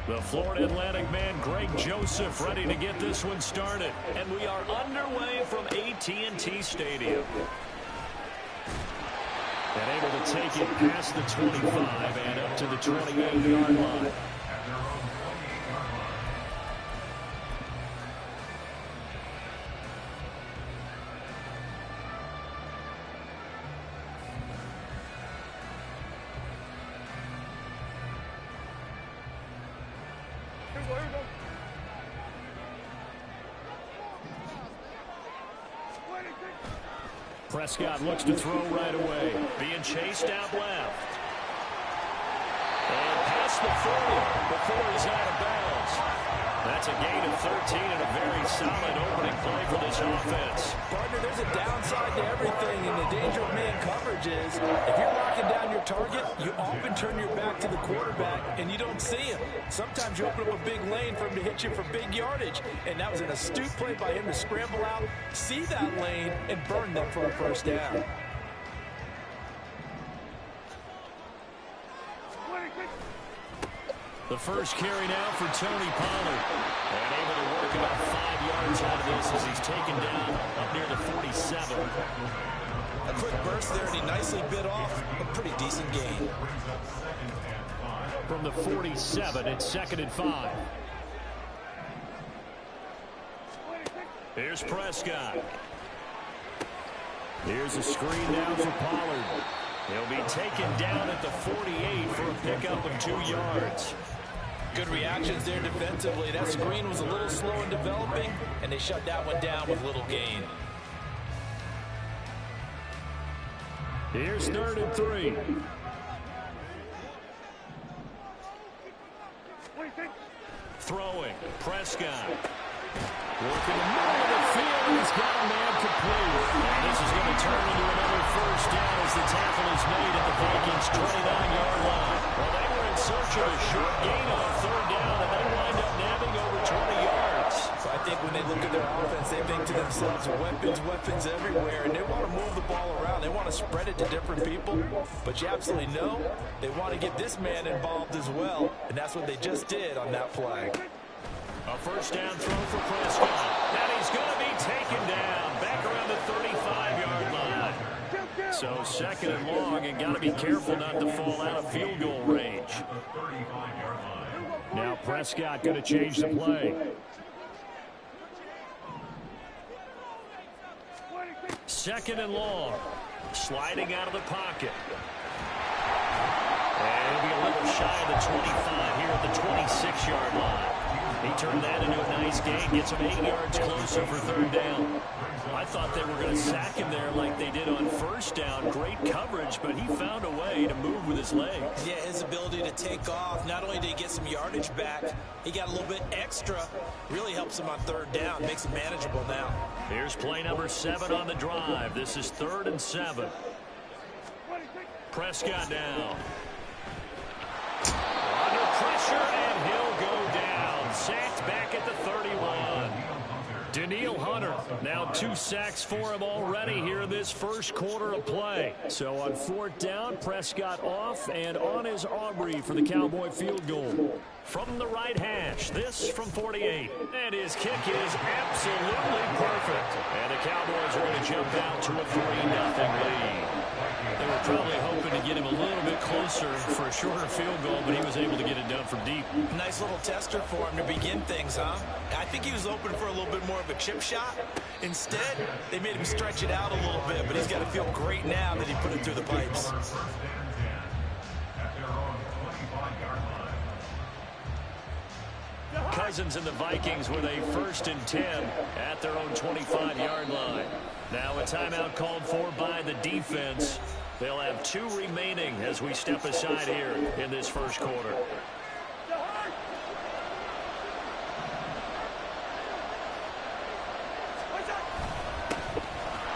The Florida Atlantic man, Greg Joseph, ready to get this one started. And we are underway from AT&T Stadium. And able to take it past the 25 and up to the 28-yard line. Prescott looks to throw right away. Being chased out left. And past the 40 before he's out of bounds. That's a gain of 13 and a very solid opening play for this offense. Partner, there's a downside to everything, and the danger of man coverage is if you're locking down your target, you often turn your back to the quarterback, and you don't see him. Sometimes you open up a big lane for him to hit you for big yardage, and that was an astute play by him to scramble out, see that lane, and burn them for a first down. The first carry now for Tony Pollard. And able to work about 5 yards out of this as he's taken down up near the 47. A quick burst there, and he nicely bit off a pretty decent gain. From the 47, it's 2nd and 5. Here's Prescott. Here's a screen now for Pollard. He'll be taken down at the 48 for a pickup of 2 yards. Good reactions there defensively. That screen was a little slow in developing, and they shut that one down with little gain. Here's 3rd and 3. Throwing. Prescott. Working the middle of the field. He's got a man complete. And this is going to turn into another first down as the tackle is made at the Vikings' 29-yard line. Well, they were in search of a short gain on 3rd down, and they wind up nabbing over 20 yards. So I think when they look at their offense, they think to themselves, weapons everywhere, and they want to move the ball around. They want to spread it to different people. But you absolutely know they want to get this man involved as well, and that's what they just did on that play. A first down throw for Prescott. And he's going to be taken down back around the 35-yard line. So 2nd and long, and got to be careful not to fall out of field goal range. Now Prescott going to change the play. 2nd and long. Sliding out of the pocket. And he'll be a little shy of the 25 here at the 26-yard line. He turned that into a nice gain, gets him 8 yards closer for 3rd down. I thought they were going to sack him there like they did on 1st down. Great coverage, but he found a way to move with his legs. Yeah, his ability to take off, not only did he get some yardage back, he got a little bit extra. Really helps him on 3rd down, makes it manageable now. Here's play number 7 on the drive. This is 3rd and 7. Prescott down. Under pressure, and he'll go down. Sacked back at the 31. Danielle Hunter, now 2 sacks for him already here in this first quarter of play. So on 4th down, Prescott off and on is Aubrey for the Cowboy field goal. From the right hash, this from 48. And his kick is absolutely perfect. And the Cowboys are going to jump out to a 3-0 lead. They were probably hoping to get him a little bit closer for a shorter field goal, but he was able to get it done from deep. Nice little tester for him to begin things, huh? I think he was open for a little bit more of a chip shot. Instead, they made him stretch it out a little bit, but he's got to feel great now that he put it through the pipes. Cousins and the Vikings with a 1st and 10 at their own 25-yard line. Now a timeout called for by the defense. They'll have 2 remaining as we step aside here in this first quarter.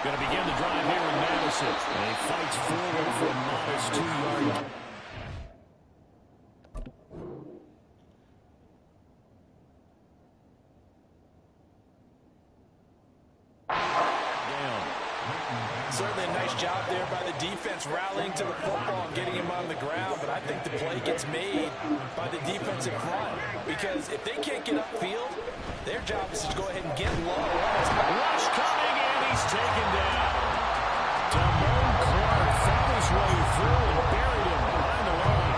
Going to begin the drive here in Madison. And he fights forward for a modest 2-yard. Certainly a nice job there by the defense rallying to the football and getting him on the ground, but I think the play gets made by the defensive front. Because if they can't get upfield, their job is to go ahead and get low. Rush coming, and he's taken down. Damone Clark found his way through and buried him behind the line.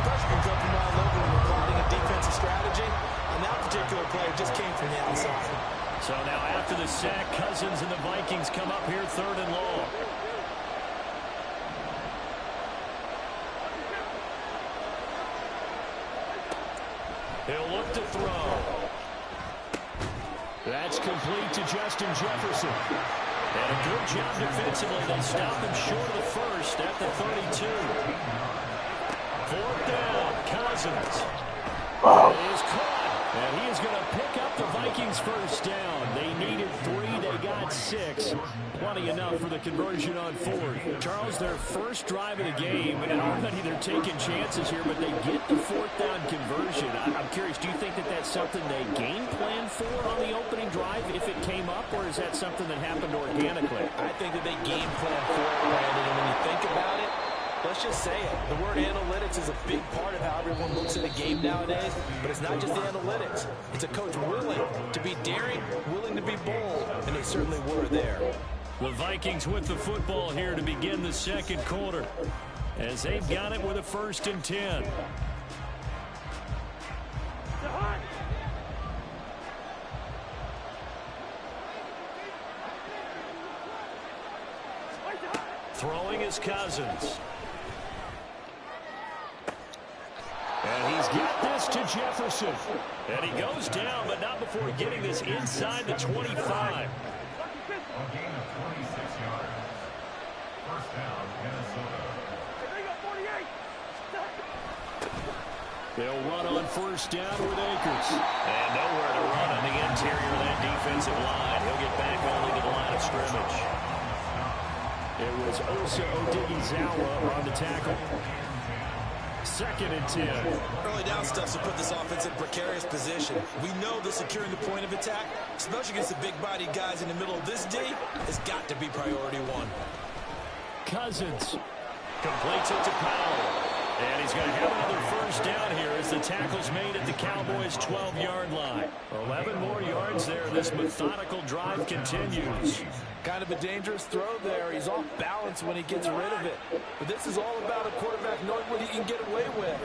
Pressure can come from all over when you're plotting a defensive strategy. And that particular play just came from the outside. So now after the sack, Cousins and the Vikings come up here 3rd and long. He'll look to throw. That's complete to Justin Jefferson. And a good job defensively. They stop him short of the first at the 32. 4th down, Cousins. It is caught. And he is going to pick up the Vikings' first down. They needed 3. They got 6. Plenty enough for the conversion on 4th. Charles, their first drive of the game, and already they're taking chances here, but they get the 4th down conversion. I'm curious, do you think that that's something they game plan for on the opening drive if it came up, or is that something that happened organically? I think that they game plan for it, Brandon, and when you think about it, let's just say it. The word analytics is a big part of how everyone looks at a game nowadays, but it's not just the analytics. It's a coach willing to be daring, willing to be bold, and they certainly were there. The Vikings with the football here to begin the second quarter, as they've got it with a 1st and 10. Throwing is Cousins. And he's got this to Jefferson. And he goes down, but not before getting this inside the 25. They'll run on 1st down with Akers. And nowhere to run on the interior of that defensive line. He'll get back only to the line of scrimmage. It was Osa Odighizuwa on the tackle. 2nd and 10. Early down stuff to put this offense in precarious position. We know that securing the point of attack, especially against the big-bodied guys in the middle of this D, has got to be priority 1. Cousins completes it to Powell. And he's going to have another 1st down here as the tackle's made at the Cowboys' 12-yard line. 11 more yards there. This methodical drive continues. Kind of a dangerous throw there. He's off balance when he gets rid of it. But this is all about a quarterback knowing what he can get away with.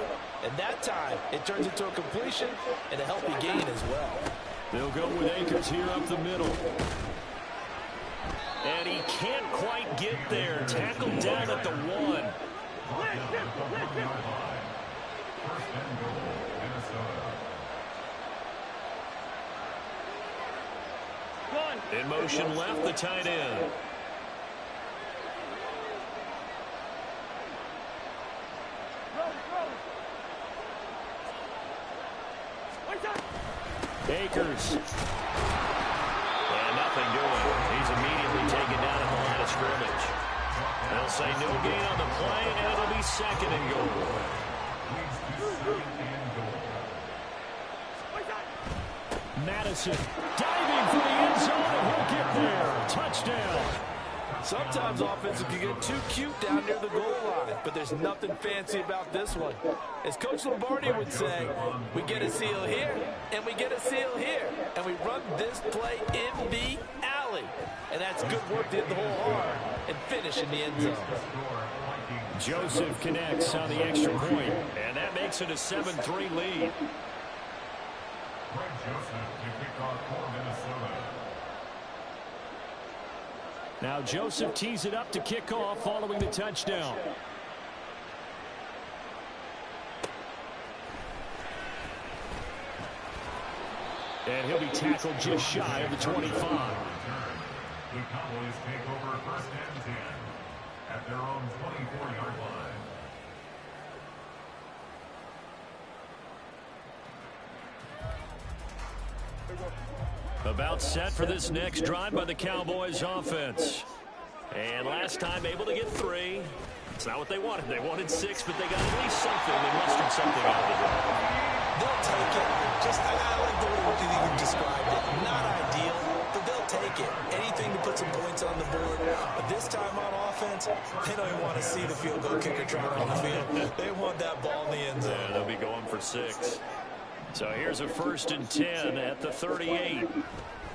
And that time, it turns into a completion and a healthy gain as well. They'll go with Akers here up the middle. And he can't quite get there. Tackled down at the 1. In motion left, the tight end. Akers. And nothing doing. He's immediately taken down at the line of scrimmage. They'll say no gain on the play, and it'll be 2nd and goal. Madison diving for the end zone, and he'll get there. Touchdown. Sometimes offenses can get too cute down near the goal line, but there's nothing fancy about this one. As Coach Lombardi would say, we get a seal here, and we get a seal here, and we run this play in the alley. And that's good work to hit the hole hard and finish in the end zone. Joseph connects on the extra point, and that makes it a 7-3 lead. Now Joseph tees it up to kick off following the touchdown. And he'll be tackled just shy of the 25. The Cowboys take over 1st and 10 at their own 24-yard line. About set for this next drive by the Cowboys offense. And last time able to get 3. It's not what they wanted. They wanted 6, but they got at least something. They mustered something out of the drive. They'll take it. I like the way you even described it. Not ideal, but they'll take it. Anything to put put some points on the board. But this time on offense, they don't even want to see the field goal kicker trying on the field. They want that ball in the end zone. Yeah, they'll be going for 6. So here's a 1st and 10 at the 38.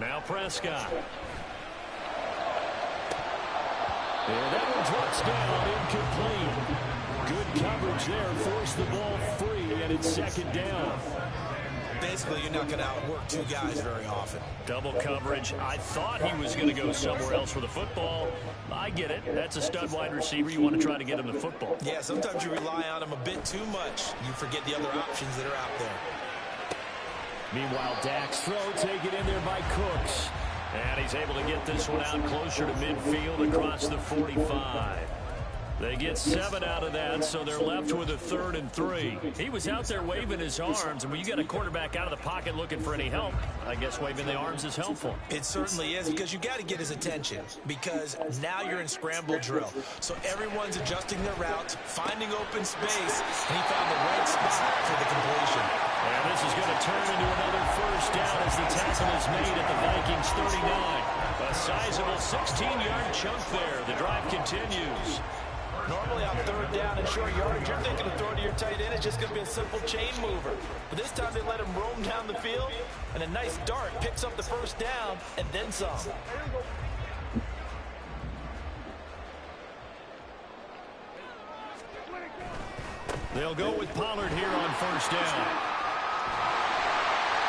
Now Prescott. And that one drops down, incomplete. Good coverage there, forced the ball free, and it's 2nd down. Basically, you're not going to outwork 2 guys very often. Double coverage. I thought he was going to go somewhere else for the football. I get it. That's a stud wide receiver. You want to try to get him the football. Yeah, sometimes you rely on him a bit too much. You forget the other options that are out there. Meanwhile, Dak's throw taken in there by Cooks. And he's able to get this one out closer to midfield across the 45. They get 7 out of that, so they're left with a 3rd and 3. He was out there waving his arms, and when you got a quarterback out of the pocket looking for any help, I guess waving the arms is helpful. It certainly is, because you got to get his attention, because now you're in scramble drill. So everyone's adjusting their routes, finding open space, and he found the right spot for the completion. And this is going to turn into another 1st down as the tackle is made at the Vikings 39. A sizable 16-yard chunk there. The drive continues. Normally on 3rd down and short yardage, you're thinking of throwing to your tight end. It's just going to be a simple chain mover. But this time they let him roam down the field, and a nice dart picks up the 1st down and then some. They'll go with Pollard here on 1st down.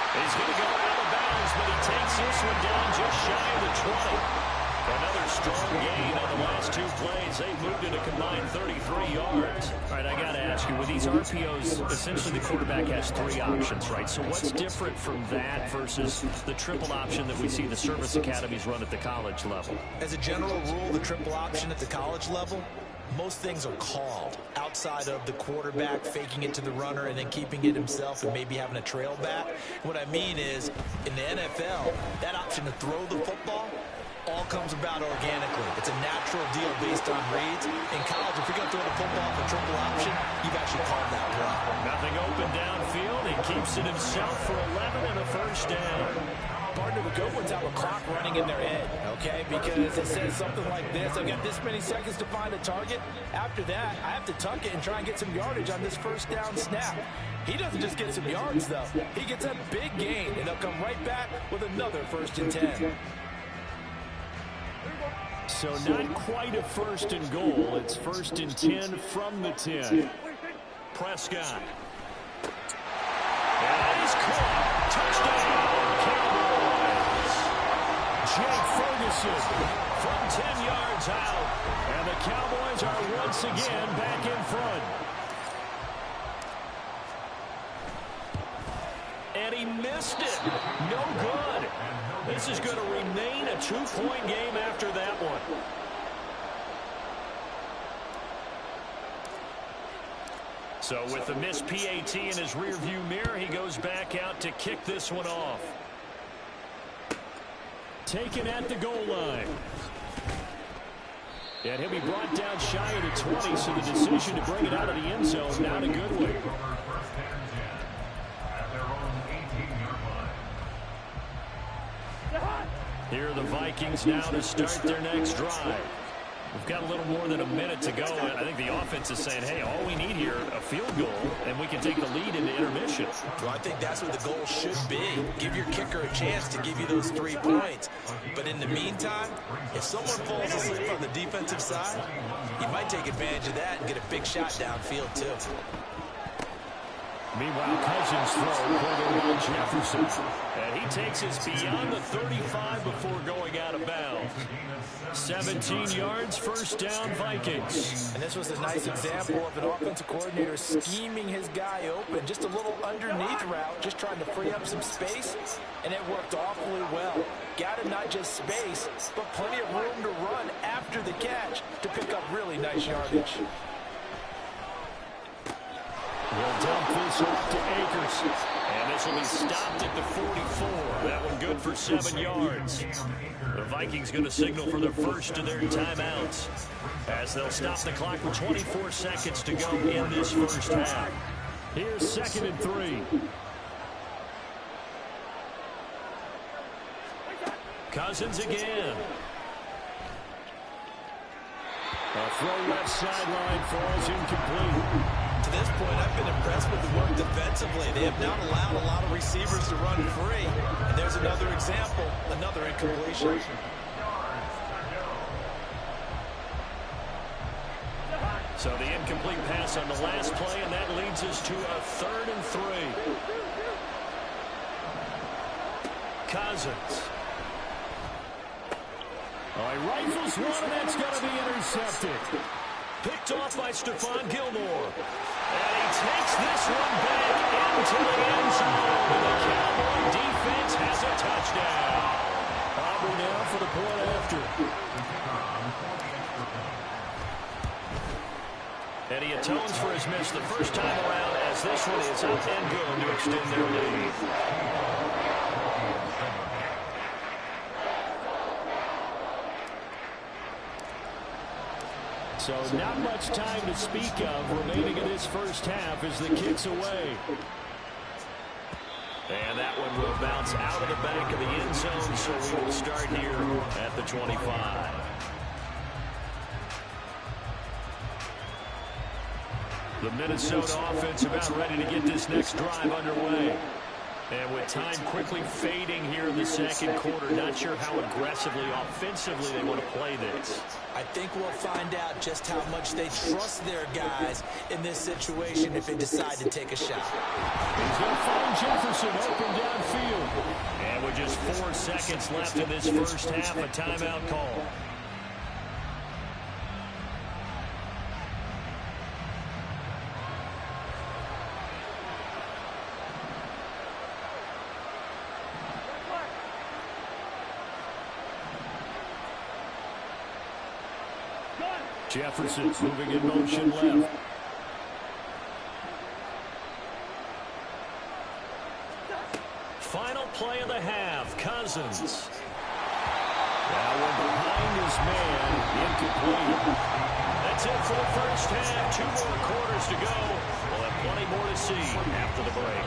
He's going to go out of bounds, but he takes this one down just shy of the 20. Another strong gain on the last 2 plays. They moved it a combined 33 yards. All right, I got to ask you, with these RPOs, essentially the quarterback has 3 options, right? So what's different from that versus the triple option that we see the service academies run at the college level? As a general rule, the triple option at the college level, most things are called outside of the quarterback faking it to the runner and then keeping it himself and maybe having a trail back. What I mean is, in the NFL, that option to throw the football all comes about organically. It's a natural deal based on reads. In college, if you're going to throw the football for triple option, you've actually called that play. Nothing open downfield. He keeps it himself for 11 and a 1st down. Partner, the good ones have a clock running in their head, okay? Because it says something like this. I've got this many seconds to find a target. After that, I have to tuck it and try and get some yardage on this 1st down snap. He doesn't just get some yards, though. He gets a big gain, and they'll come right back with another 1st and 10. So not quite a 1st and goal. It's 1st and 10 from the 10. Prescott. And he's caught. Touchdown, Cowboys. Jake Ferguson from 10 yards out. And the Cowboys are once again back in front. And he missed it. No good. This is going to remain a 2-point game after that one. So with the missed PAT in his rearview mirror, he goes back out to kick this one off. Taken at the goal line. And he'll be brought down shy of the 20, so the decision to bring it out of the end zone, not a good one. Here are the Vikings now to start their next drive. We've got a little more than a minute to go. I think the offense is saying, hey, all we need here, a field goal, and we can take the lead into intermission. Well, I think that's what the goal should be. Give your kicker a chance to give you those 3 points. But in the meantime, if someone falls asleep on the defensive side, you might take advantage of that and get a big shot downfield, too. Meanwhile, Cousins throw Cordell Jefferson. And he takes us beyond the 35 before going out of bounds. 17 yards, 1st down, Vikings. And this was a nice example of an offensive coordinator scheming his guy open. Just a little underneath route, just trying to free up some space. And it worked awfully well. Got him not just space, but plenty of room to run after the catch to pick up really nice yardage. We'll dump this off to Akers. And this will be stopped at the 44. That one good for 7 yards. The Vikings going to signal for the first of their timeouts as they'll stop the clock with 24 seconds to go in this first half. Here's 2nd and 3. Cousins again. A throw left sideline falls incomplete. To this point, I've been impressed with the work defensively. They have not allowed a lot of receivers to run free. And there's another example, another incompletion. So the incomplete pass on the last play, and that leads us to a 3rd and 3. Cousins. Oh, he rifles one, and that's going to be intercepted. Picked off by Stephon Gilmore. And he takes this one back into the end zone. And the Cowboy defense has a touchdown. Aubrey now for the point after. And he atones for his miss the first time around, as this one is up and good to extend their lead. So not much time to speak of remaining in this first half as the kick's away. And that one will bounce out of the back of the end zone, so we will start here at the 25. The Minnesota offense about ready to get this next drive underway. And with time quickly fading here in the second quarter, not sure how aggressively, offensively they want to play this. I think we'll find out just how much they trust their guys in this situation if they decide to take a shot. He's going to find Jefferson open downfield. And with just 4 seconds left in this first half, a timeout call. Jefferson moving in motion left. Final play of the half, Cousins. That one behind his man, incomplete. That's it for the first half. 2 more quarters to go. We'll have plenty more to see after the break.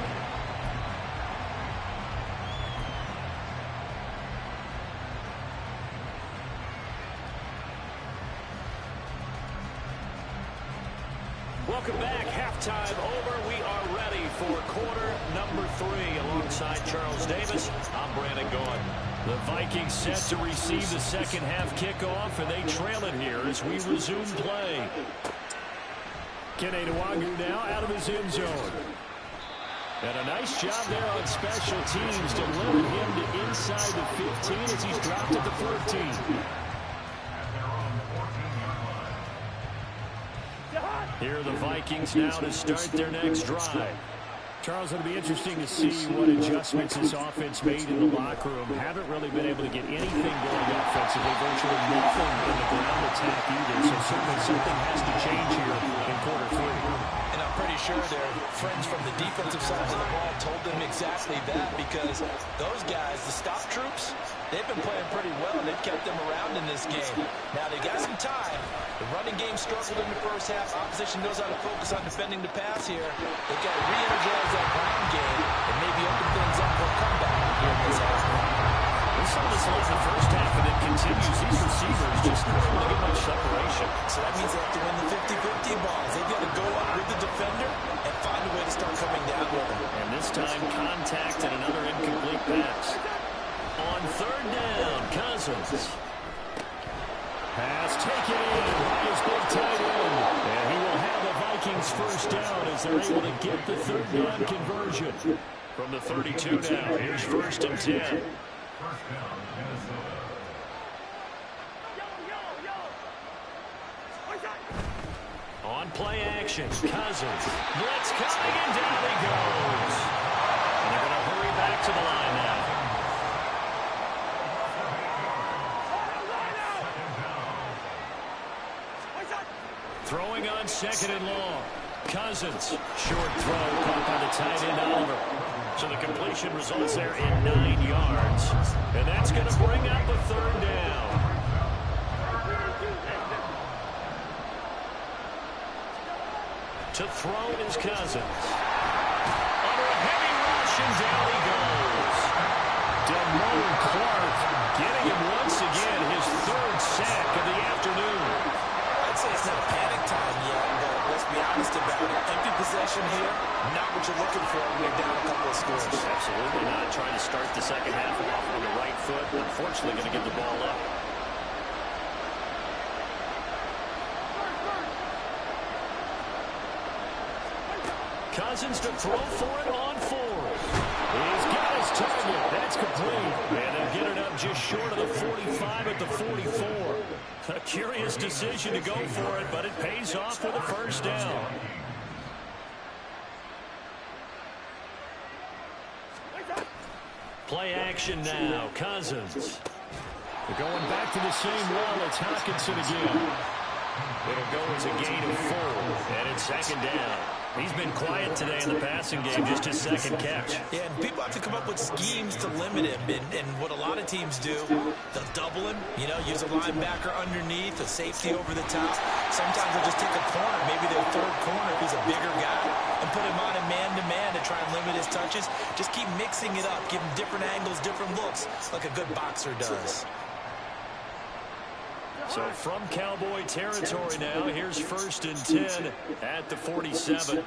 Welcome back. Halftime over. We are ready for quarter number 3. Alongside Charles Davis, I'm Brandon Gaudin. The Vikings set to receive the second half kickoff, and they trail it here as we resume play. Kene Nwangwu now out of his end zone. And a nice job there on special teams to limit him to inside the 15 as he's dropped at the 14. Here are the Vikings now to start their next drive. Charles, it'll be interesting to see what adjustments this offense made in the locker room. Haven't really been able to get anything going offensively, virtually nothing in the ground attack either. So certainly something has to change here in quarter 3. And I'm pretty sure their friends from the defensive side of the ball told them exactly that, because those guys, the stop troops, they've been playing pretty well, and they've kept them around in this game. Now, they got some time. The running game struggled in the first half. Opposition knows how to focus on defending the pass here. They've got to re-energize that ground game and maybe open things up for a comeback here in this half. We saw this late in the first half, and it continues. These receivers just not able to get much separation. So that means they have to win the 50-50 balls. They've got to go up with the defender and find a way to start coming down with him. And this time, contact and another incomplete pass. On 3rd down, Cousins. Pass taken in by his big tight end. And he will have the Vikings first down as they're able to get the 3rd down conversion. From the 32 now, here's 1st and 10. First down, Minnesota. On play action, Cousins. Blitz coming, and down he goes. And they're going to hurry back to the line now. Throwing on 2nd and long. Cousins. Short throw caught by the tight end, Oliver. So the completion results there in 9 yards. And that's going to bring up a 3rd down. To throw is Cousins. Under a heavy rush, and down he goes. Damone Clark getting him once again, his 3rd sack of the afternoon. I'd say it's not panic time yet, but let's be honest about it. Empty possession here, not what you're looking for when you're down a couple of scores. Absolutely not. Trying to start the second half off on the right foot. Unfortunately, going to give the ball up. Cousins to throw for it on fourth. He's got his target. That's complete. And they'll get it up just short of the 45 at the 44. A curious decision to go for it, but it pays off for the first down. Play action now. Cousins. They're going back to the same wall. It's Hockenson again. It'll go as a gain of 4, and it's second down. He's been quiet today in the passing game, just his second catch. Yeah, and people have to come up with schemes to limit him. And what a lot of teams do, they'll double him, use a linebacker underneath, a safety over the top. Sometimes they'll just take a corner, maybe their third corner if he's a bigger guy, and put him on a man-to-man to try and limit his touches. Just keep mixing it up, give him different angles, different looks, like a good boxer does. So from Cowboy territory now, here's 1st and 10 at the 47.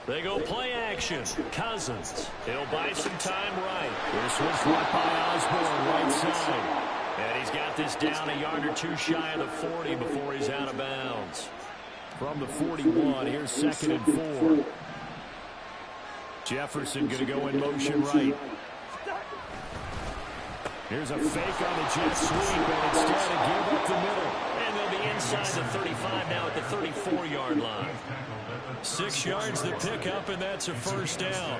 They go play action. Cousins. He'll buy some time right. This was blocked by Osborne, right side. And he's got this down a yard or two shy of the 40 before he's out of bounds. From the 41, here's 2nd and 4. Jefferson going to go in motion right. Here's a fake on the jet sweep, and instead a give up the middle. And they'll be inside the 35 now at the 34-yard line. 6 yards to pick up, and that's a first down.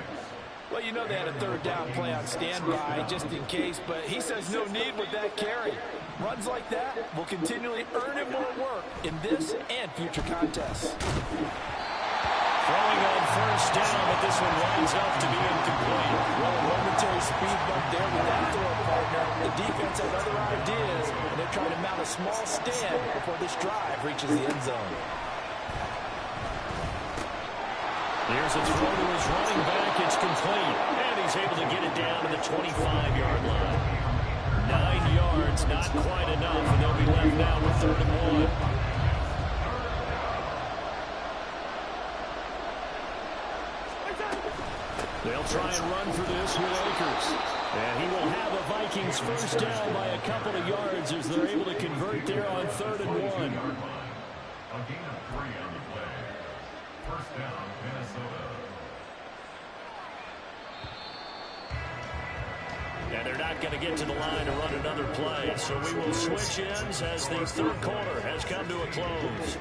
Well, they had a third down play on standby just in case, but he says no need with that carry. Runs like that will continually earn him more work in this and future contests. Throwing on first down, but this one winds up to be incomplete. Well, a momentary speed bump there with that throw partner. The defense has other ideas, and they're trying to mount a small stand before this drive reaches the end zone. Here's a throw to his running back. It's complete, and he's able to get it down to the 25-yard line. 9 yards, not quite enough, and they'll be left now with 3rd and 1. They'll try and run for this with Akers. And he will have a Vikings first down by a couple of yards as they're able to convert there on 3rd and 1. A gain of 3 on the play. First down, Minnesota. And they're not going to get to the line to run another play. So we will switch ends as the third quarter has come to a close.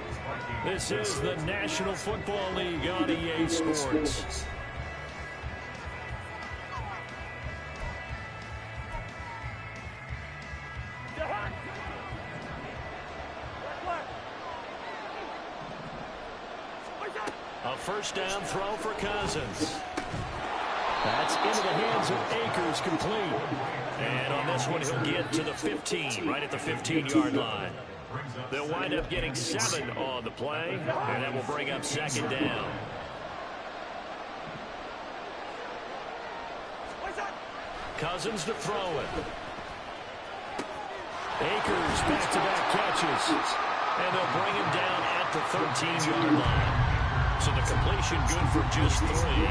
This is the National Football League on EA Sports. A first down throw for Cousins. That's into the hands of Akers, complete. And on this one, he'll get to the 15, right at the 15-yard line. They'll wind up getting 7 on the play, and that will bring up 2nd down. Cousins to throw it. Akers back-to-back catches. And they'll bring him down at the 13-yard line. So the completion good for just 3.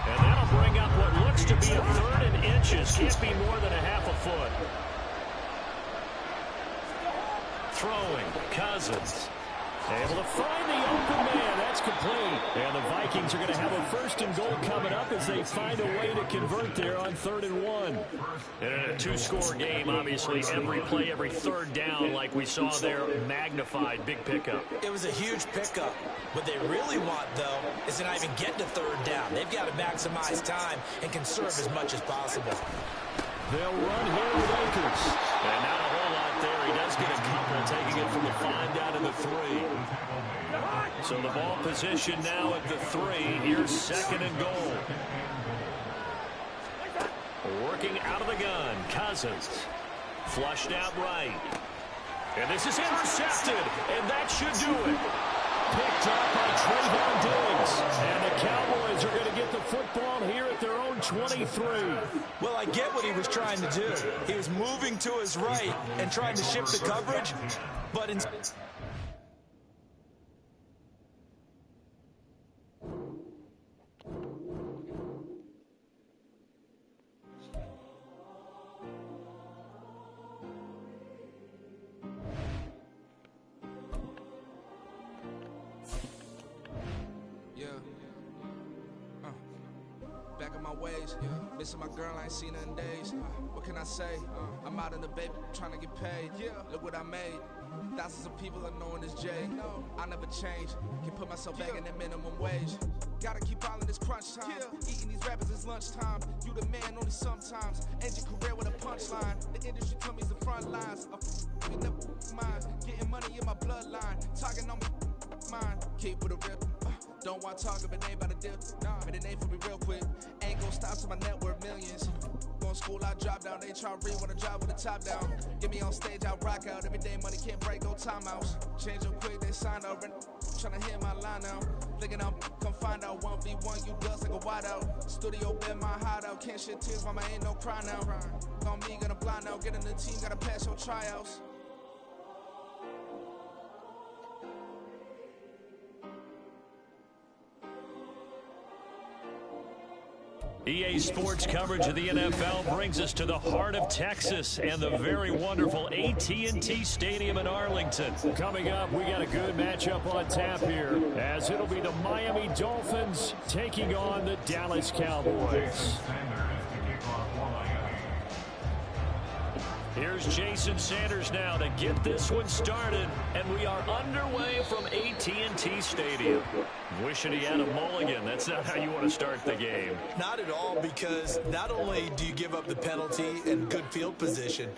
And that'll bring up what looks to be a 3rd and inches. Can't be more than a half a foot. Throwing, Cousins. Able to find the open man. That's complete. And the Vikings are going to have a 1st and goal coming up as they find a way to convert there on 3rd and 1. And in a 2-score game, obviously, every play, every 3rd down, like we saw there, magnified, big pickup. It was a huge pickup. What they really want, though, is to not even get to 3rd down. They've got to maximize time and conserve as much as possible. They'll run here with Akers. And not a whole lot there. He does get a couple, taking it from the 5 down to the 3. So the ball position now at the 3. Here's 2nd and goal. Working out of the gun, Cousins. Flushed out right. And this is intercepted, and that should do it. Picked up by Trayvon Diggs. And the Cowboys are going to get the football here at their own 23. Well, I get what he was trying to do. He was moving to his right and trying to shift the coverage, But in back in my ways, missing my girl, I ain't seen her in days. What can I say? I'm out in the baby, trying to get paid. Look what I made. Thousands of people are knowing this Jay. I never change. Can put myself back in the minimum wage. Gotta keep all in this crunch time. Eating these rappers is lunchtime. You the man only sometimes. End your career with a punchline. The industry told me it's the front lines. I'm never mine. Getting money in my bloodline. Talking on me, mine. Keep with a rip. Don't want to talk if it ain't about a dip. But it ain't for me real quick. Ain't gon' stop till my net worth millions. Going school, I drop down. They try to read when I drive with the top down. Get me on stage, I rock out. Every day money can't break, go timeouts. Change them quick, they signed up. Tryna hit my line now. Thinking I'm come find out 1v1, you dust like a wideout. Studio been my hideout. Can't shed tears, mama ain't no cry now. Gon' me, gonna blind out. Get in the team, gotta pass your tryouts. EA Sports coverage of the NFL brings us to the heart of Texas and the very wonderful AT&T Stadium in Arlington. Coming up, we got a good matchup on tap here, as it'll be the Miami Dolphins taking on the Dallas Cowboys. Here's Jason Sanders now to get this one started, and we are underway from AT&T Stadium. Wishing he had a mulligan. That's not how you want to start the game. not at all, because not only do you give up the penalty and good field position,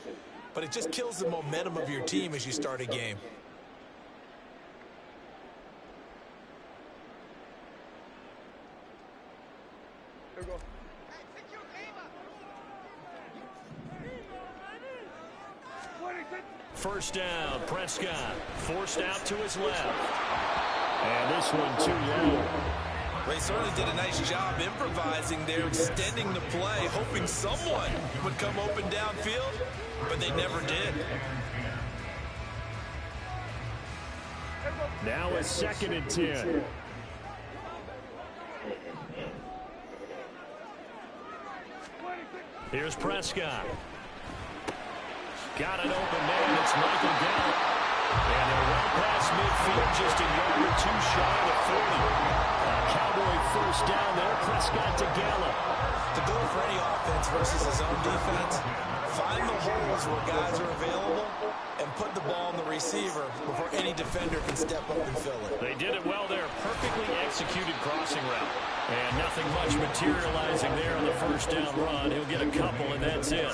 but it just kills the momentum of your team as you start a game. Here we go. First down, Prescott forced out to his left. And this one too low. They certainly did a nice job improvising there, extending the play, hoping someone would come open downfield, but they never did. Now a 2nd and 10. Here's Prescott. Got an open man. It's Michael Gallup. And they're well past midfield, just a yard or two shy of 40. Cowboy first down there. Prescott to Gallup. To go for any offense versus his own defense, find the holes where guys are available and put the ball on the receiver before any defender can step up and fill it. They did it well there. Perfectly executed crossing route. And nothing much materializing there on the first down run. He'll get a couple, and that's it.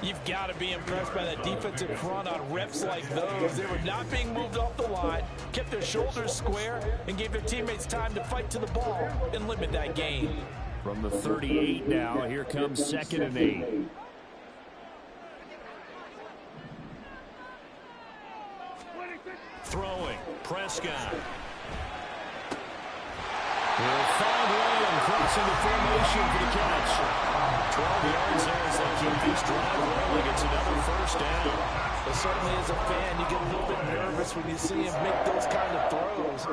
You've got to be impressed by that defensive front on reps like those. They were not being moved off the line, kept their shoulders square, and gave their teammates time to fight to the ball and limit that gain. From the 38 now, here comes 2nd and 8. Throwing, Prescott. Will find William crossing the formation for the catch. 12 yards there as they keep this drive rolling. It's another first down. But certainly as a fan, you get a little bit nervous when you see him make those kind of throws.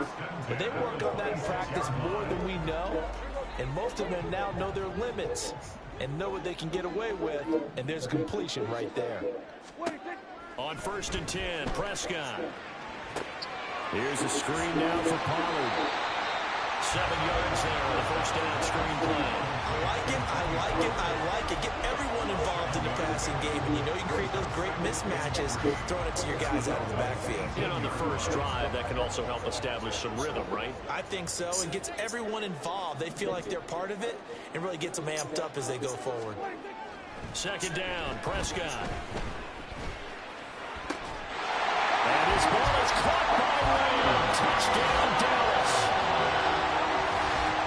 But they work on that in practice more than we know. And most of them now know their limits and know what they can get away with. And there's completion right there. On 1st and 10, Prescott. Here's a screen now for Pollard. 7 yards there on the first down screen play. I like it, I like it, I like it. Get everyone involved in the passing game, and you know you can create those great mismatches throwing it to your guys out of the backfield. And on the first drive, that can also help establish some rhythm, right? I think so, and gets everyone involved. They feel like they're part of it, and really gets them amped up as they go forward. 2nd down, Prescott. And his ball is caught by Lamb. Touchdown, Dallas.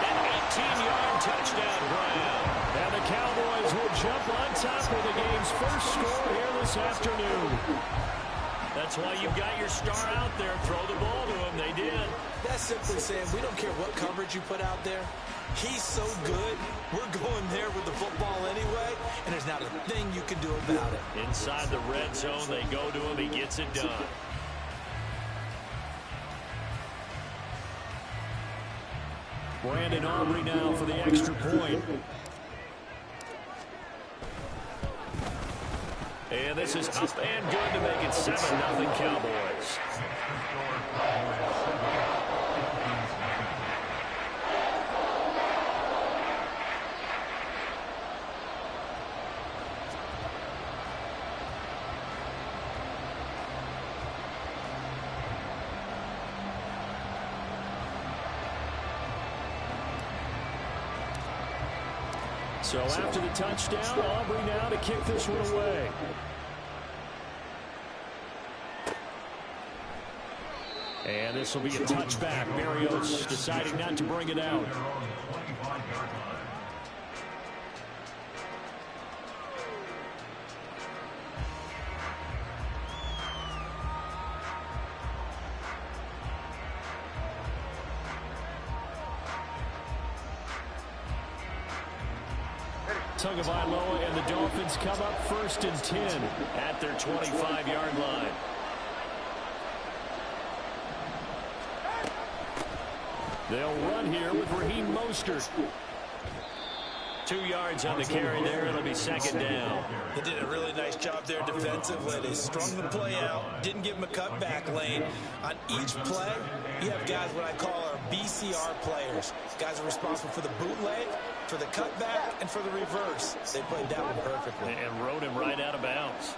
An 18-yard touchdown grab. And the Cowboys will jump on top of the game's first score here this afternoon. That's why you've got your star out there. Throw the ball to him. They did. That's simply saying we don't care what coverage you put out there. He's so good, we're going there with the football anyway, and there's not a thing you can do about it. Inside the red zone, they go to him. He gets it done. Brandon Aubrey now for the extra point. And this is up and good to make it 7-0 Cowboys. So after the touchdown, Aubrey now to kick this one away. And this will be a touchback. Marios deciding not to bring it out. Tagovailoa and the Dolphins come up 1st and 10 at their 25-yard line. They'll run here with Raheem Mostert. 2 yards on the carry there. It'll be 2nd down. They did a really nice job there defensively. They strung the play out, didn't give him a cutback lane. On each play, you have guys what I call our BCR players. Guys are responsible for the bootleg, for the cutback, and for the reverse. They played that one perfectly. And rode him right out of bounds.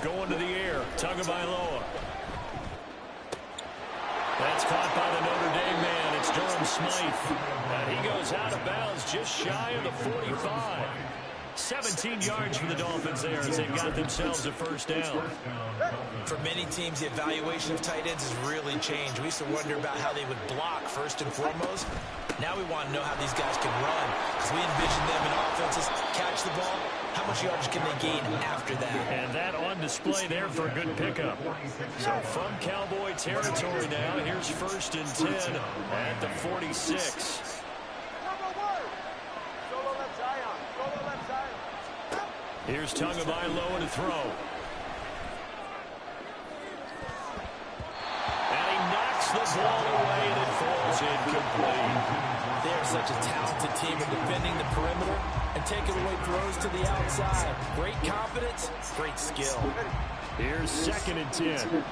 Going to the air, Tagovailoa. That's caught by the Notre Dame man. It's Durham Smythe. And he goes out of bounds just shy of the 45. 17 yards for the Dolphins there as they've got themselves a 1st down. For many teams, the evaluation of tight ends has really changed. We used to wonder about how they would block first and foremost. Now we want to know how these guys can run, because we envision them in offenses catch the ball. How much yardage can they gain after that? And that on display there for a good pickup. So from Cowboy territory now, here's 1st and 10 at the 46. Here's Tagovailoa to throw. And he knocks the ball away and it falls incomplete. They're such a talented team in defending the perimeter and taking away throws to the outside. Great confidence, great skill. Here's 2nd and 10.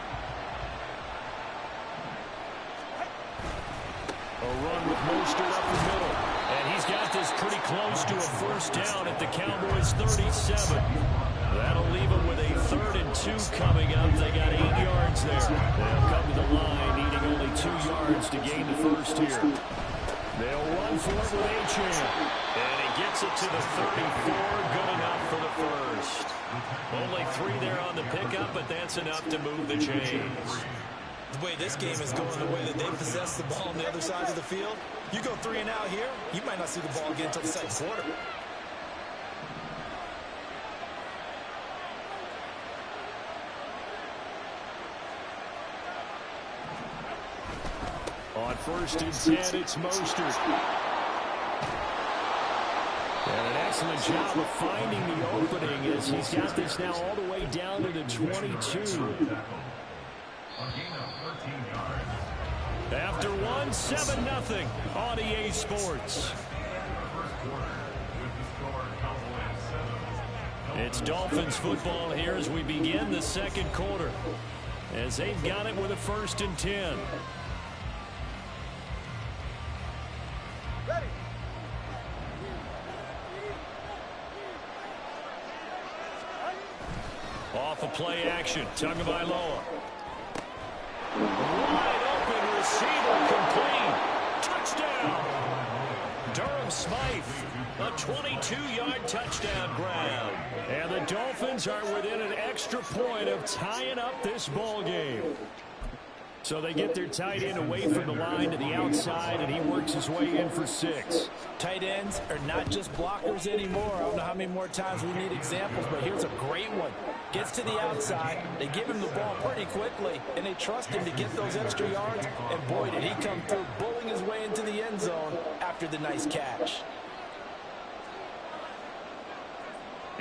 A run with Mostert up the middle. And he's got this pretty close to a 1st down at the Cowboys' 37. That'll leave them with a 3rd and 2 coming up. They got 8 yards there. They'll come to the line, needing only 2 yards to gain the 1st here. They'll run for it with Achane. And he gets it to the 34. Good enough for the 1st. Only 3 there on the pickup, but that's enough to move the chains. The way this game is going, the way that they possess the ball on the other side of the field, you go 3 and out here, you might not see the ball again until the 2nd quarter. On 1st and 10, it's Mostert. And an excellent job of finding the opening as he's got this now all the way down to the 22. After 7-0 on EA Sports. It's Dolphins football here as we begin the 2nd quarter. As they've got it with a 1st and 10. Off of play action, Tagovailoa. Wide open receiver, complete. Touchdown. Durham Smythe, a 22-yard touchdown grab. And the Dolphins are within an extra point of tying up this ball game. So they get their tight end away from the line to the outside, and he works his way in for 6. Tight ends are not just blockers anymore. I don't know how many more times we need examples, but here's a great one. Gets to the outside, they give him the ball pretty quickly, and they trust him to get those extra yards, and boy, did he come through, bullying his way into the end zone after the nice catch.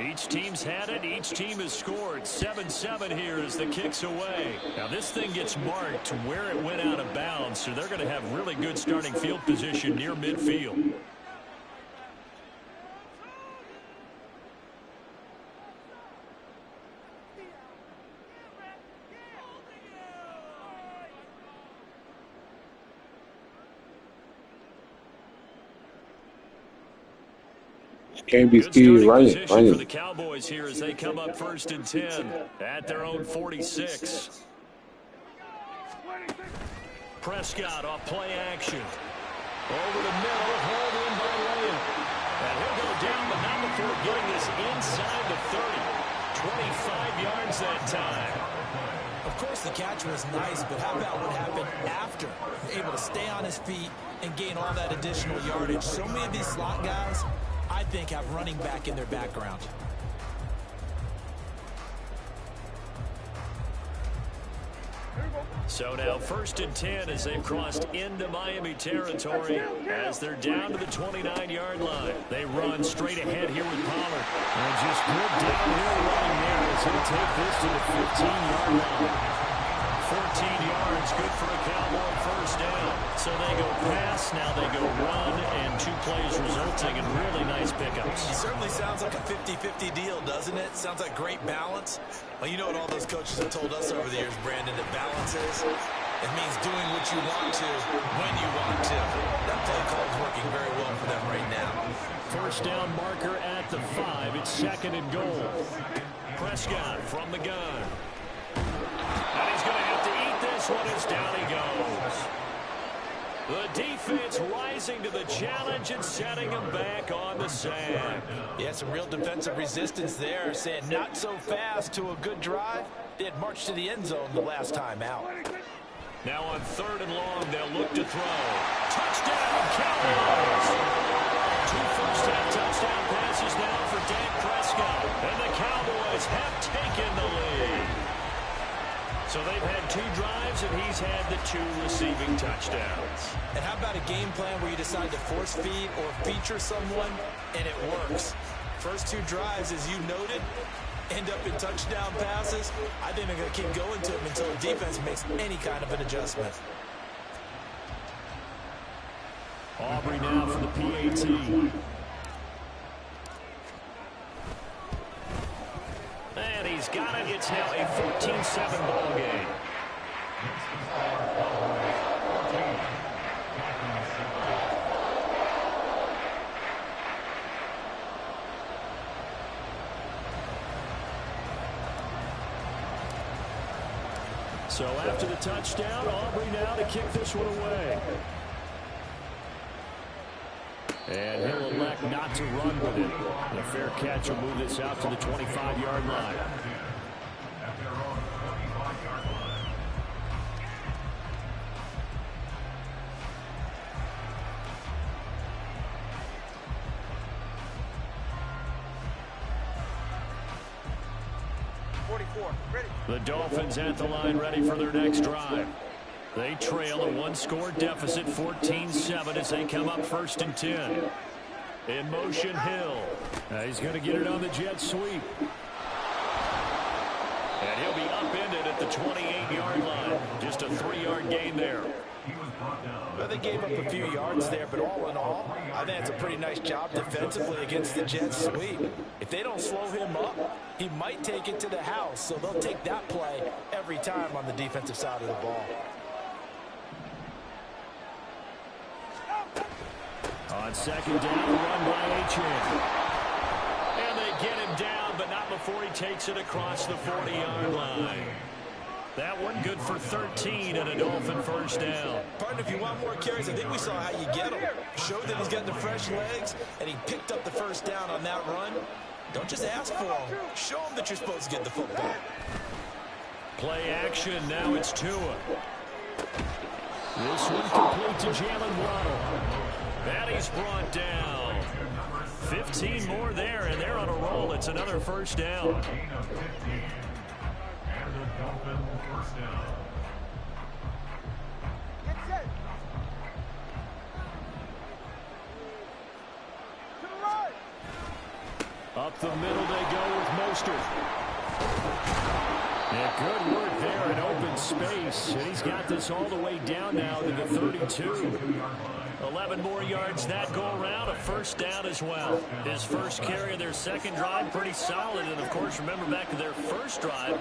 Each team's had it. Each team has scored. 7-7 here as the kick's away. Now this thing gets marked where it went out of bounds, so they're going to have really good starting field position near midfield. Can't be Good scared starting running. position for the Cowboys here as they come up 1st and 10 at their own 46. Prescott off play action. Over the middle, hauled in by Williams. And he'll go down, but not before getting this inside the 30. 25 yards that time. Of course, the catch was nice, but how about what happened after? Able to stay on his feet and gain all that additional yardage. So many of these slot guys, I think, have running back in their background. So now 1st and 10 as they've crossed into Miami territory as they're down to the 29-yard line. They run straight ahead here with Pollard. And just good downhill running there as he'll take this to the 15-yard line. 14 yards, good for a Cowboy first down. So they go pass, now they go run, and 2 plays resulting in really nice pickups. It certainly sounds like a 50-50 deal, doesn't it? Sounds like great balance. Well, you know what all those coaches have told us over the years, Brandon, that balance is? It means doing what you want to, when you want to. That play call is working very well for them right now. First down marker at the 5. It's 2nd and goal. Prescott from the gun. And he's going to have to eat this one as down he goes. The defense rising to the challenge and setting him back on the sack. Yeah, some real defensive resistance there, saying not so fast to a good drive. They had marched to the end zone the last time out. Now on 3rd and long, they'll look to throw. Touchdown, Cowboys! 2 first-half touchdown passes now for Dak Prescott. And the Cowboys have taken the lead. So they've had 2 drives, and he's had the 2 receiving touchdowns. And how about a game plan where you decide to force feed or feature someone, and it works? First 2 drives, as you noted, end up in touchdown passes. I think they're going to keep going to them until the defense makes any kind of an adjustment. Aubrey now for the PAT. And he's got it. It's now a 14-7 ball game. So after the touchdown, Aubrey now to kick this one away. And he'll elect not to run with it. And a fair catch will move this out to the 25-yard line. At their own 25-yard line. The Dolphins at the line ready for their next drive. They trail a 1-score deficit, 14-7, as they come up 1st and 10. In motion, Hill. He's going to get it on the jet sweep. And he'll be upended at the 28-yard line. Just a 3-yard gain there. Well, they gave up a few yards there, but all in all, I think it's a pretty nice job defensively against the jet sweep. If they don't slow him up, he might take it to the house, so they'll take that play every time on the defensive side of the ball. On 2nd down, run by Achane. And they get him down, but not before he takes it across the 40-yard line. That one good for 13 and a Dolphin first down. Partner, if you want more carries, I think we saw how you get them. Showed that he's got the fresh legs, and he picked up the first down on that run. Don't just ask for them. Show them that you're supposed to get the football. Play action. Now it's Tua. This one complete to Jalen Waddle. And he's brought down. 15 more there, and they're on a roll. It's another first down. And the Dolphin first down. Up the middle they go with Mostert. Yeah, good work there in open space. And he's got this all the way down now to the 32. 11 more yards that go around. A first down as well. His first carry of their second drive, pretty solid. And, of course, remember back to their first drive,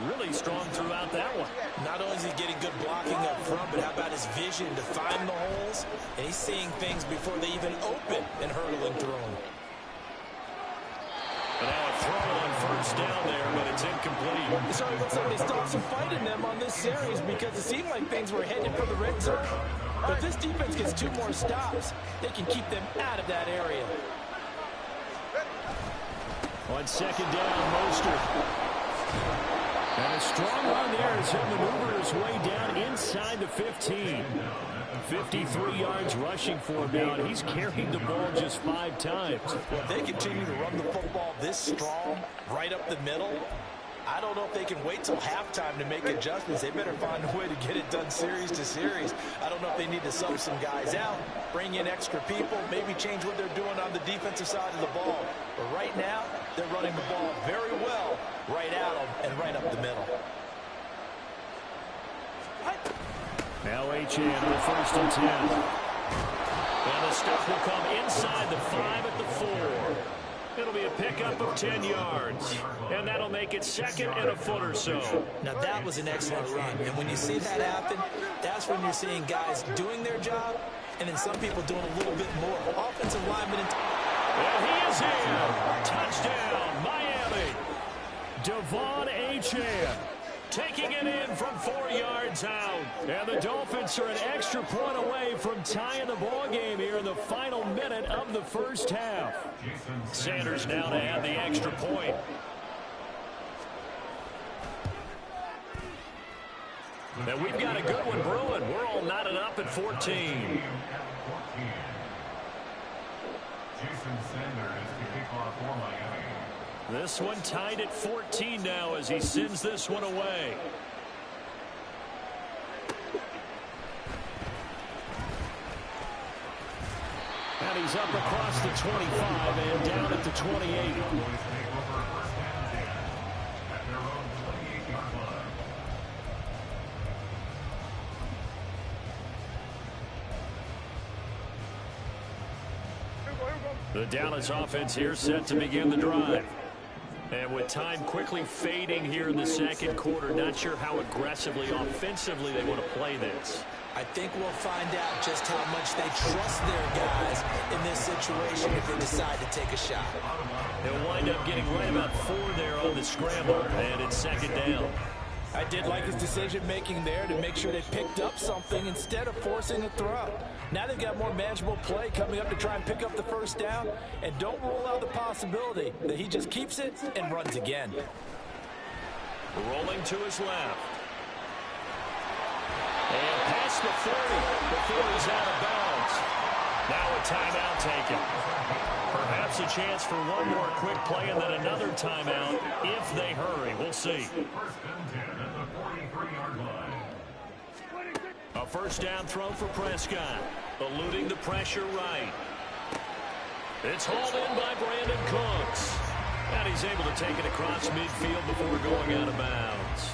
really strong throughout that one. Not only is he getting good blocking up front, but how about his vision to find the holes? And he's seeing things before they even open and hurdling through them. And now a throw on first down there, but it's incomplete. So it looks like they stopped some fight in them on this series because it seemed like things were headed for the red zone. But if this defense gets 2 more stops, they can keep them out of that area. On second down, Mostert. And a strong run there as he'll maneuver his way down inside the 15. 53 yards rushing for him now, and he's carried the ball just 5 times. Well, if they continue to run the football this strong, right up the middle, I don't know if they can wait till halftime to make adjustments. They better find a way to get it done series to series. I don't know if they need to sub some guys out, bring in extra people, maybe change what they're doing on the defensive side of the ball. But right now, they're running the ball very well right at them and right up the middle. Now Achane with first and 10. And the stuff will come inside the 5 at the 4. It'll be a pickup of 10 yards. And that'll make it second and a foot or so. Now that was an excellent run. And when you see that happen, that's when you're seeing guys doing their job and then some people doing a little bit more. Offensive linemen. And he is in. Touchdown, Miami. Devon Achane taking it in from 4 yards out. And the Dolphins are an extra point away from tying the ball game here in the final minute of the first half. Sanders now to add the extra point. And we've got a good one brewing. We're all knotted up at 14. Jason Sanders to kick off for Miami. This one tied at 14 now as he sends this one away. And he's up across the 25 and down at the 28. The Dallas offense here set to begin the drive. And with time quickly fading here in the second quarter, not sure how aggressively, offensively they want to play this. I think we'll find out just how much they trust their guys in this situation if they decide to take a shot. They'll wind up getting right about 4 there on the scramble, and it's second down. I did like his decision-making there to make sure they picked up something instead of forcing a throw. Now they've got more manageable play coming up to try and pick up the first down, and don't rule out the possibility that he just keeps it and runs again. Rolling to his left. And past the 30 before he's out of bounds. Now a timeout taken. Perhaps a chance for one more quick play and then another timeout if they hurry. We'll see. First and 10 at the 43-yard line. A first down throw for Prescott. Eluding the pressure right. It's hauled in by Brandon Cooks. And he's able to take it across midfield before going out of bounds.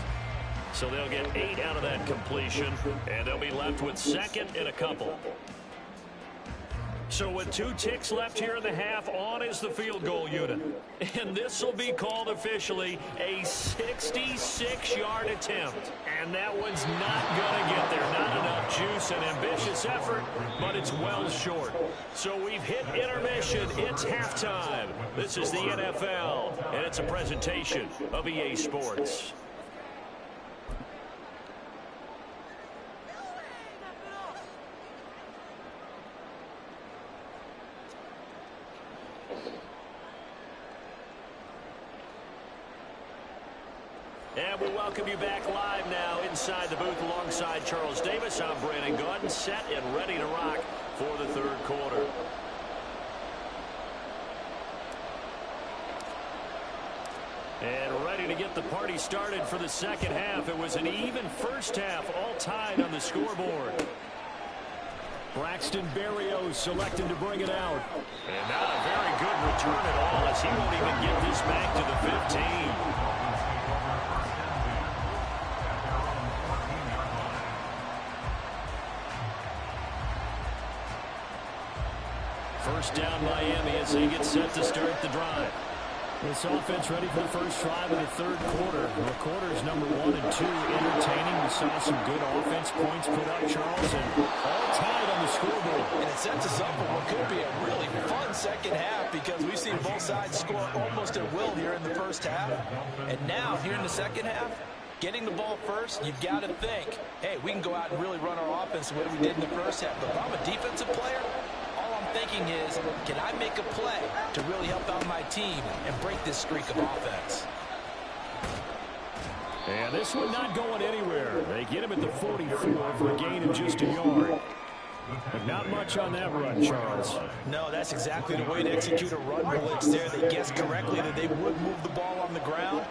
So they'll get 8 out of that completion, and they'll be left with second and a couple. So with 2 ticks left here in the half, on is the field goal unit. And this will be called officially a 66-yard attempt. And that one's not going to get there. Not enough juice and ambitious effort, but it's well short. So we've hit intermission. It's halftime. This is the NFL, and it's a presentation of EA Sports. And we welcome you back live now inside the booth alongside Charles Davis. I'm Brandon Gaudin, set and ready to rock for the third quarter. And ready to get the party started for the second half. It was an even first half, all tied on the scoreboard. Braxton Berrios selecting to bring it out. And not a very good return at all, as he won't even get this back to the 15. First down Miami as they get set to start the drive. This offense ready for the first drive of the third quarter. The quarters number 1 and 2 entertaining. We saw some good offense points put up, Charles, and all tied on the scoreboard. And it sets us up for what could be a really fun second half, because we've seen both sides score almost at will here in the first half. And now, here in the second half, getting the ball first, you've got to think, hey, we can go out and really run our offense the way we did in the first half. But if I'm a defensive player, thinking is, can I make a play to really help out my team and break this streak of offense? And this one not going anywhere. They get him at the 44 for a gain of just a yard. But not much on that run, Charles. No, that's exactly the way to execute a run blitz there. They guessed correctly that they would move the ball on the ground,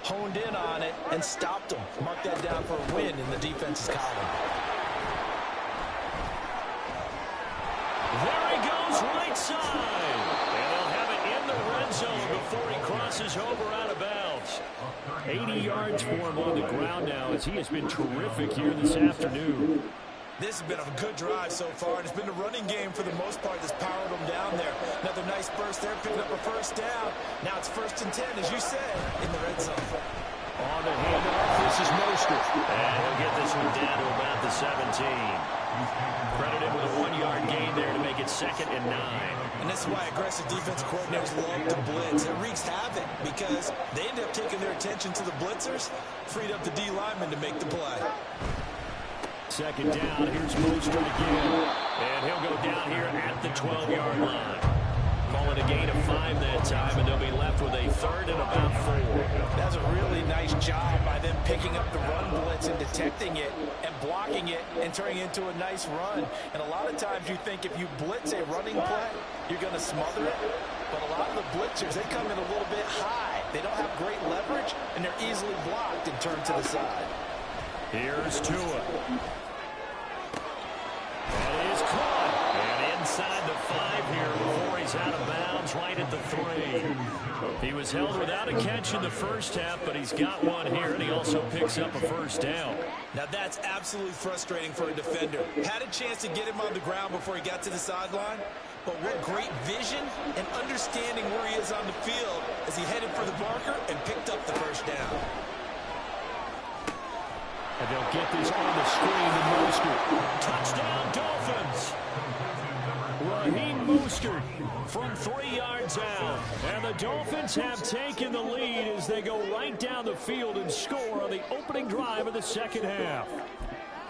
honed in on it, and stopped them. Mark that down for a win in the defense's column. There he goes, right side. And they'll have it in the red zone before he crosses over out of bounds. 80 yards for him on the ground now, as he has been terrific here this afternoon. This has been a good drive so far, and it's been the running game for the most part that's powered them down there. Another nice burst there, picking up a first down. Now it's 1st and 10, as you said, in the red zone. On the handoff, this is Mostert. And he'll get this one down to about the 17. Credited with a 1-yard gain there to make it 2nd and 9. And this is why aggressive defense coordinators love to blitz. It wreaks havoc because they end up taking their attention to the blitzers, freed up the D lineman to make the play. 2nd down, here's Mostert again. And he'll go down here at the 12-yard line. Call it a gain of 5 that time, and they'll be left with a 3rd and about 4. That's a really nice job by them picking up the run blitz and detecting it and blocking it and turning it into a nice run. And a lot of times you think if you blitz a running play, you're going to smother it. But a lot of the blitzers, they come in a little bit high. They don't have great leverage, and they're easily blocked and turned to the side. Here's Tua. And he is caught. And inside the 5 here before he's out of bounds, right at the 3. He was held without a catch in the first half, but he's got one here, and he also picks up a first down. Now that's absolutely frustrating for a defender. Had a chance to get him on the ground before he got to the sideline, but what great vision and understanding where he is on the field as he headed for the marker and picked up the first down. And they'll get this on the screen to Mostert. Touchdown, Dolphins! Raheem Mostert from 3 yards out. And the Dolphins have taken the lead as they go right down the field and score on the opening drive of the second half.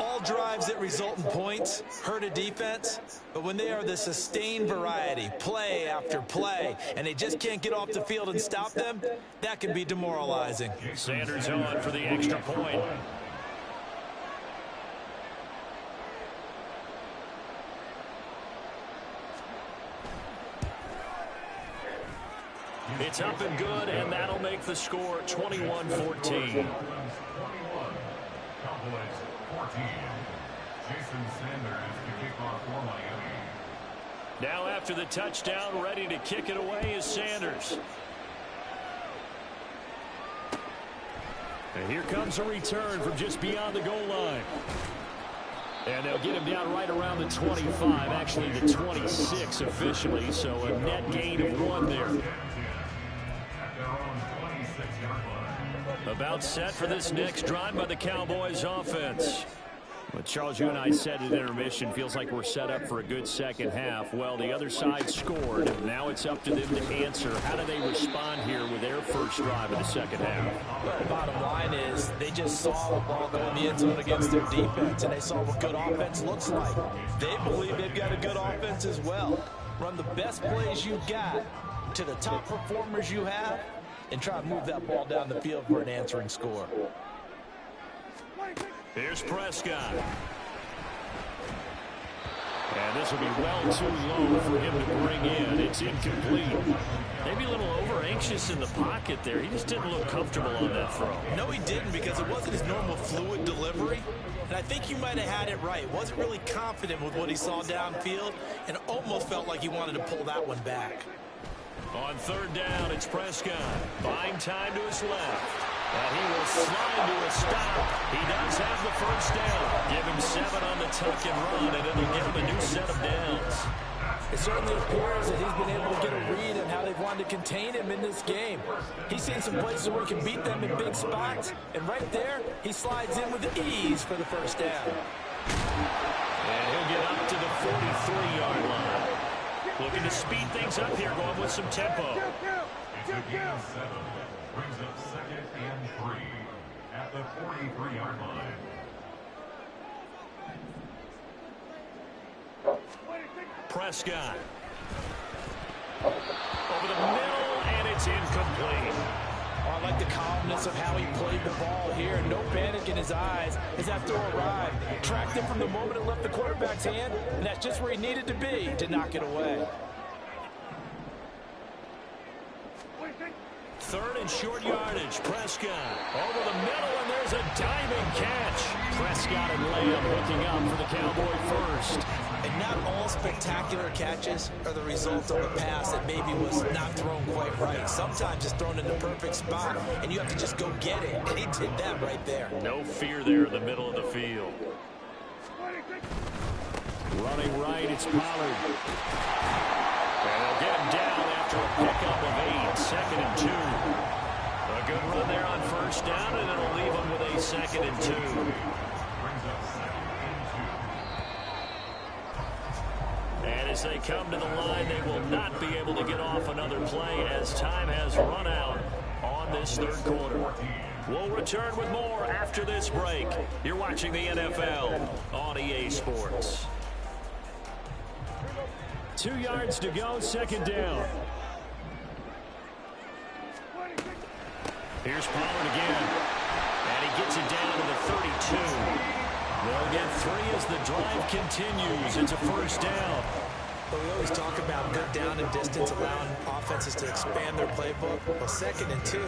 All drives that result in points hurt a defense, but when they are the sustained variety, play after play, and they just can't get off the field and stop them, that can be demoralizing. Sanders on for the extra point. It's up and good, and that'll make the score 21-14. Cowboys 14. Jason Sanders to kick off for Miami. Now after the touchdown, ready to kick it away is Sanders. And here comes a return from just beyond the goal line. And they'll get him down right around the 25, actually the 26 officially, so a net gain of 1 there. About set for this next drive by the Cowboys offense. But Charles, you and I said at intermission, feels like we're set up for a good second half. Well, the other side scored, and now it's up to them to answer. How do they respond here with their first drive of the second half? Well, bottom line is they just saw the ball go in the end zone against their defense, and they saw what good offense looks like. They believe they've got a good offense as well. Run the best plays you've got to the top performers you have, and try to move that ball down the field for an answering score. Here's Prescott. And this will be well too low for him to bring in. It's incomplete. Maybe a little over-anxious in the pocket there. He just didn't look comfortable on that throw. No, he didn't, because it wasn't his normal fluid delivery. And I think you might have had it right. Wasn't really confident with what he saw downfield and almost felt like he wanted to pull that one back. On third down, it's Prescott. Buying time to his left. And he will slide to a stop. He does have the first down. Give him 7 on the tuck and run, and it'll give him a new set of downs. It certainly appears that he's been able to get a read on how they've wanted to contain him in this game. He's seen some places where he can beat them in big spots, and right there, he slides in with ease for the first down. And he'll get up to the 43-yard line. Looking to speed things up here, going with some tempo. It's a gain of 7. Brings up 2nd and 3 at the 43-yard line. Prescott. Over the middle, and it's incomplete. Oh, I like the calmness of how he played the ball here. No panic in his eyes as that throw arrived. Tracked him from the moment it left the quarterback's hand, and that's just where he needed to be to knock it away. 3rd and short yardage. Prescott over the middle, and there's a diving catch. Prescott and Lamb hooking up for the Cowboy first. And not all spectacular catches are the result of a pass that maybe was not thrown quite right. Sometimes it's thrown in the perfect spot, and you have to just go get it. And he did that right there. No fear there in the middle of the field. Running right, it's Pollard. And they'll get him down after a pickup of 8, 2nd and 2. A good run there on first down, and it'll leave him with a 2nd and 2. Brings up 2nd and 2. And as they come to the line, they will not be able to get off another play as time has run out on this third quarter. We'll return with more after this break. You're watching the NFL on EA Sports. 2 yards to go, 2nd down. Here's Pollard again. And he gets it down to the 32. They'll get 3 as the drive continues. It's a first down. But we always talk about good down and distance, allowing offenses to expand their playbook. Well, 2nd and 2,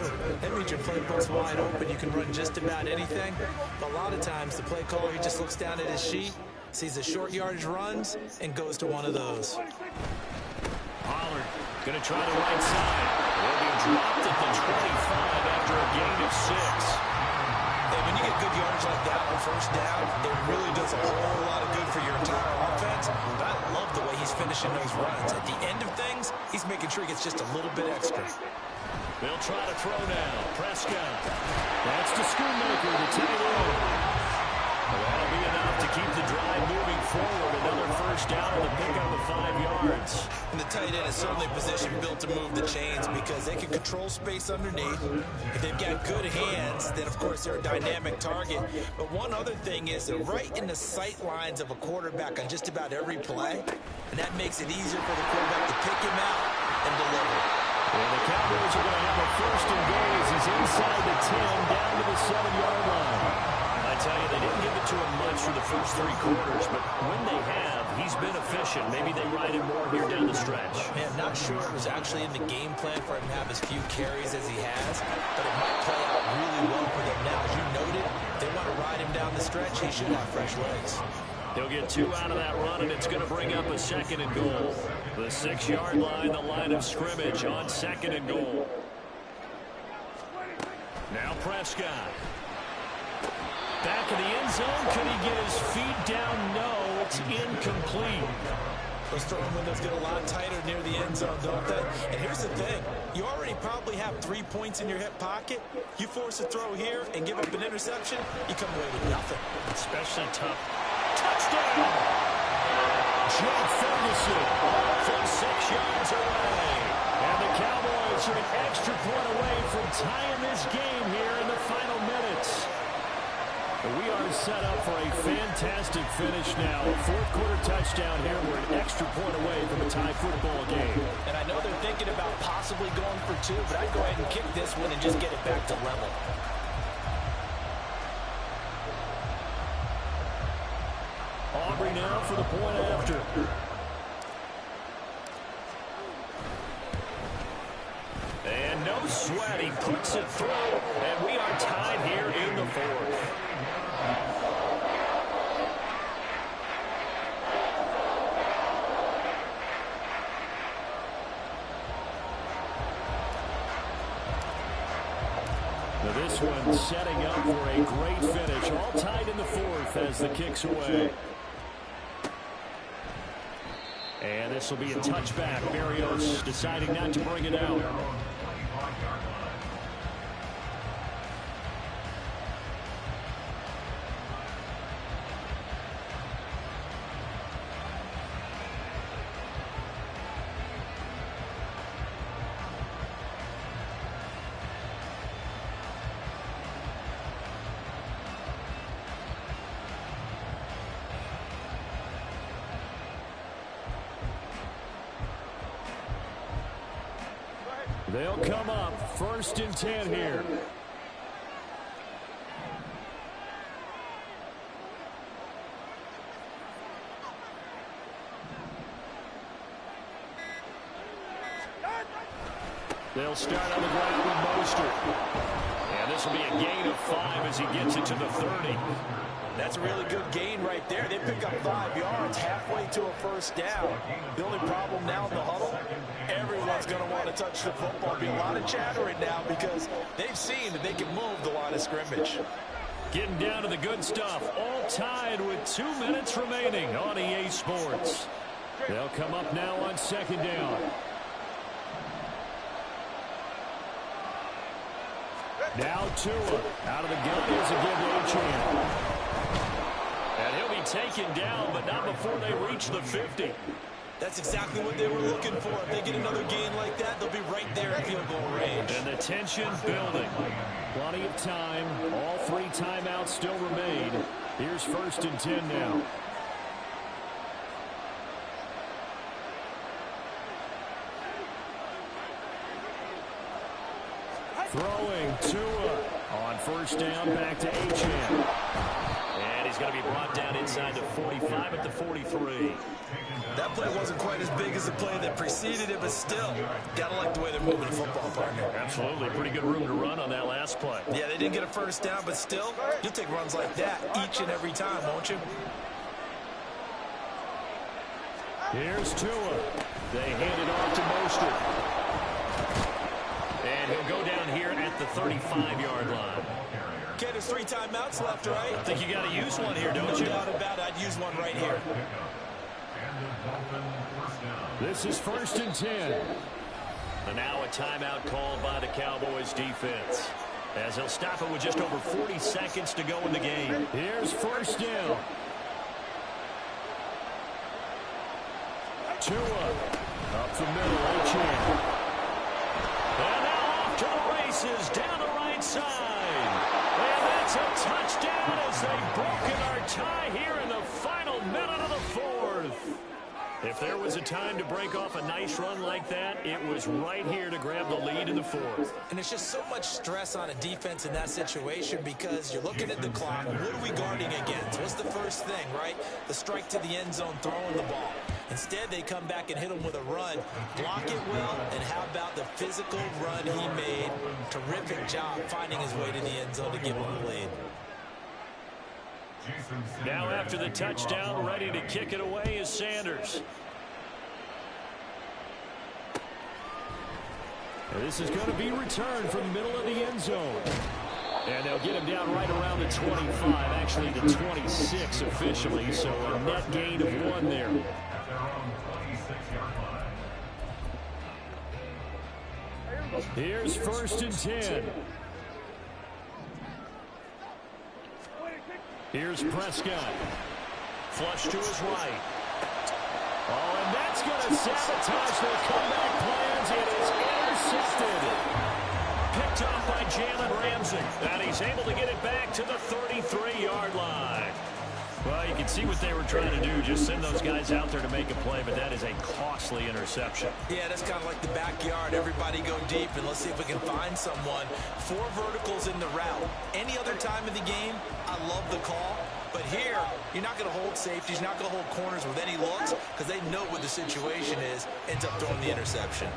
that means your playbook's wide open. You can run just about anything. But a lot of times, the play caller, he just looks down at his sheet, sees the short yardage runs, and goes to one of those. Pollard going to try the right side. Will be dropped at the 25 after a gain of 6. Hey, when you get good yardage like that on first down, it really does a whole lot of good for your entire offense. But I love the way he's finishing those runs. At the end of things, he's making sure he gets just a little bit extra. They'll try to throw now. Prescott. That's to Schoonmaker, the tight end. That'll be enough to keep the drive moving forward. Another first down to pick up the 5 yards. And the tight end is certainly a position built to move the chains because they can control space underneath. If they've got good hands, then of course they're a dynamic target. But one other thing is they're right in the sight lines of a quarterback on just about every play. And that makes it easier for the quarterback to pick him out and deliver. And the Cowboys are going to have a first and goal as he's inside the 10 down to the 7-yard line. I tell you, they didn't give it to him much for the first 3 quarters, but when they have, he's been efficient. Maybe they ride him more here down the stretch. Man, not sure it was actually in the game plan for him to have as few carries as he has, but it might play out really well for them now. As you noted, if they want to ride him down the stretch, he should have fresh legs. He'll get 2 out of that run, and it's going to bring up a 2nd and goal. The 6-yard line, the line of scrimmage on 2nd and goal. Now Prescott. Back in the end zone. Could he get his feet down? No, it's incomplete. Those throwing windows get a lot tighter near the end zone, don't they? And here's the thing. You already probably have 3 points in your hip pocket. You force a throw here and give up an interception, you come away with nothing. Especially tough. Touchdown! Jake Ferguson from 6 yards away. And the Cowboys are an extra point away from tying this game here in the final minutes. We are set up for a fantastic finish now. A 4th quarter touchdown here. We're an extra point away from a tie football game. And I know they're thinking about possibly going for 2, but I'd go ahead and kick this one and just get it back to level. up for the point after. And no sweat. He puts it through, and we are tied here in the fourth. Now this one setting up for a great finish. All tied in the fourth as the kick's away. And this will be a touchback. Berrios deciding not to bring it out. They'll come up 1st and 10 here. They'll start on the ground with Mostert. And this will be a gain of 5 as he gets it to the 30. That's a really good gain right there. They pick up 5 yards halfway to a first down. The only problem now in the huddle, everyone's going to want to touch the football. There'll be a lot of chattering now because they've seen that they can move the line of scrimmage. Getting down to the good stuff. All tied with 2 minutes remaining on EA Sports. They'll come up now on 2nd down. Now Tua out of the gun. Here's a give to Achane. And he'll be taken down, but not before they reach the 50. That's exactly what they were looking for. If they get another gain like that, they'll be right there in field goal range. And the tension building. Plenty of time. All 3 timeouts still remain. Here's 1st and 10 now. Throwing Tua on 1st down, back to Achane. And he's going to be brought down inside the 45 at the 43. That play wasn't quite as big as the play that preceded it, but still, gotta like the way they're moving the football, partner. Absolutely. Pretty good room to run on that last play. Yeah, they didn't get a first down, but still, you'll take runs like that each and every time, won't you? Here's Tua. They hand it off to Mostert. And he'll go down here at the 35-yard line. Okay, there's 3 timeouts left, right? I think you got to use one here, don't you? No doubt about it. I'd use one right here. This is 1st and 10. And now a timeout called by the Cowboys defense, as they'll stop it with just over 40 seconds to go in the game. Here's 1st down. Tua up the middle, Achane. And now off to the races down the right side. And that's a touchdown as they've broken our tie here in the final minute of the 4th. If there was a time to break off a nice run like that, it was right here to grab the lead in the 4th. And it's just so much stress on a defense in that situation because you're looking at the clock. What are we guarding against? What's the first thing, right? The strike to the end zone, throwing the ball. Instead, they come back and hit him with a run. Block it well, and how about the physical run he made? Terrific job finding his way to the end zone to give him the lead. Now after the touchdown, ready to kick it away is Sanders. And this is going to be returned from the middle of the end zone. And they'll get him down right around the 25, actually the 26 officially, so a net gain of 1 there. Here's 1st and 10. Here's Prescott. Flush to his right. Oh, and that's going to sabotage their comeback plans. It is intercepted. Picked off by Jalen Ramsey. And he's able to get it back to the 33-yard line. Well, you can see what they were trying to do, just send those guys out there to make a play, but that is a costly interception. Yeah, that's kind of like the backyard. Everybody go deep, and let's see if we can find someone. 4 verticals in the route. Any other time of the game, I love the call, but here, You're not going to hold safeties, you're not going to hold corners with any looks because they know what the situation is, ends up throwing the interception.